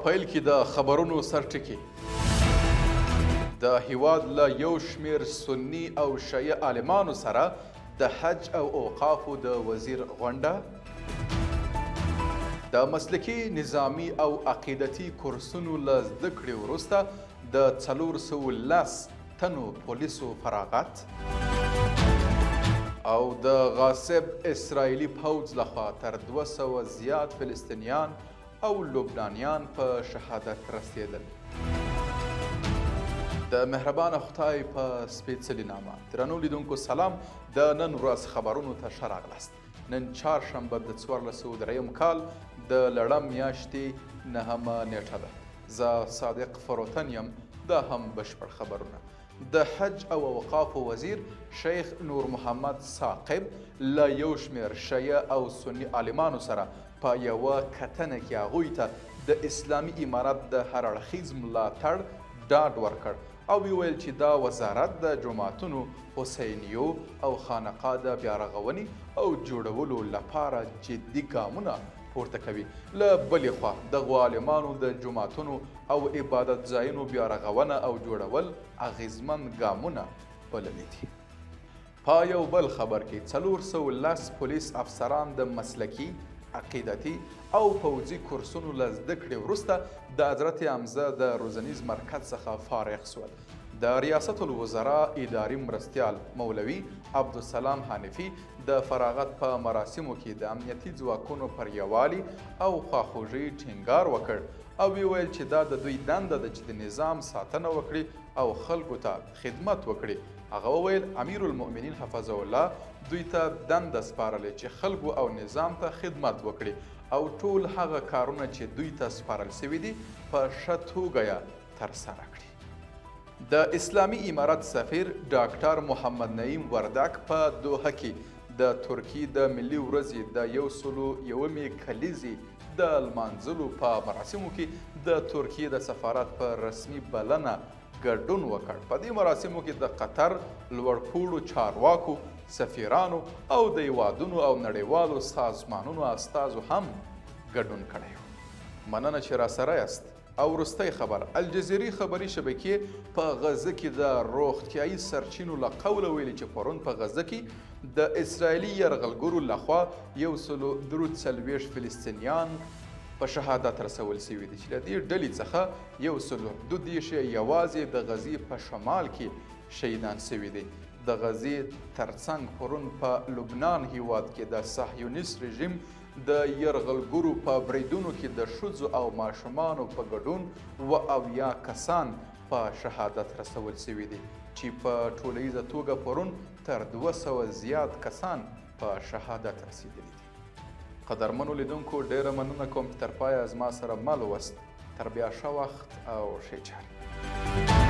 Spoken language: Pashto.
پیل کې د خبرونو سرټکي د هیواد له یو شمېر سني او شیعه عالمانو سره د حج او اوقافو د وزیر غونډه، د مسلکي نظامي او عقیدتي کورسونو له زده کړې وروسته د 410 تنو پولیسو فراغت او د غاصب اسرائیلي پوځ لخوا تر 200 زیات فلسطینیان او لبنانیان په شهادت رسېدل. د مهربانه خدای په سپېڅلي نامه درنو لیدونکو سلام. د نن ورځ خبرونو ته ښه راغلاست. نن چهارشنبه د 1403 کال د لړم میاشتې 9مه نیټه ده. زه صادق فروتن یم. دا هم بشپړ خبرونه. د حج او اوقافو وزیر شیخ نور محمد ثاقب له یو شمېر شیعه او سني عالمانو سره په یوه کتنه کې هغوی ته د اسلامي امارت د هر اړخیز ملاتړ ډاډ ورکړ او ویل چې دا وزارت د جوماتونو، حسینیو او خانقاه د بیارغونې او جوړولو لپاره جدي ګامونه پورته کوي. له بلې خوا دغو عالمانو د جوماتونو او عبادت ځایونو بیارغونه او جوړول اغیزمن ګامونه بللي دي. په یو بل خبر کې 410 پولیس افسران د مسلکي، عقیدتي او پوځي کورسونو له زده کړې وروسته د حضرت حمزه د روزنیز مرکز څخه فارغ شول. د ریاست الوزرا اداري مرستیال مولوي عبدالسلام حنفي د فراغت په مراسمو کې د امنیتي ځواکونو پر یووالي او خواخوږۍ ټینګار وکړ او ویل چې دا د دوی دنده ده چې د نظام ساتنه وکړي او خلکو ته خدمت وکړي. هغه وویل امیر المؤمنین حفظه الله دوی ته دنده سپارلې چې خلکو او نظام ته خدمت وکړي او ټول هغه کارونه چې دوی ته سپارل شوي دي په ښه توګه یې ترسره کړي. د اسلامي امارت سفیر ډاکټر محمد نعیم وردک په دوحه کې د ترکیې د ملي ورځې د 101مې کلیزې د لمانځلو په مراسمو کې د ترکیې د سفارت په رسمي بلنه ګډون وکړ. په دې مراسمو کې د قطر لوړپوړو چارواکو، سفیرانو او د هیوادونو او نړیوالو سازمانونو استازو هم ګډون کړی و. مننه چې راسره یاست. او وروستی خبر، الجزیرې خبري شبکې په غزه کې د روغتیایي سرچینو له قوله ویلي چې پرون په غزه کې د اسرائیلي یرغلګرو لخوا 143 فلسطینیان په شهادت رسول شوي دي چې له دې ډلې څخه 132 یوازې د غزې په شمال کې شهیدان شوي دي. د غزې ترڅنګ پرون په لبنان هیواد کې د صهیونیست رژیم د یرغلګرو په بریدونو کې د ښځو او ماشومانو په ګډون 72 کسان په شهادت رسول شوي دي چې په ټولیزه توګه پرون تر 200 زیات کسان په شهادت رسیدلي دي. قدرمنو لیدونکو ډیره مننه کوم چې تر پایه زما سره مل وست. تر بیا ښه وخت او ښې چارې.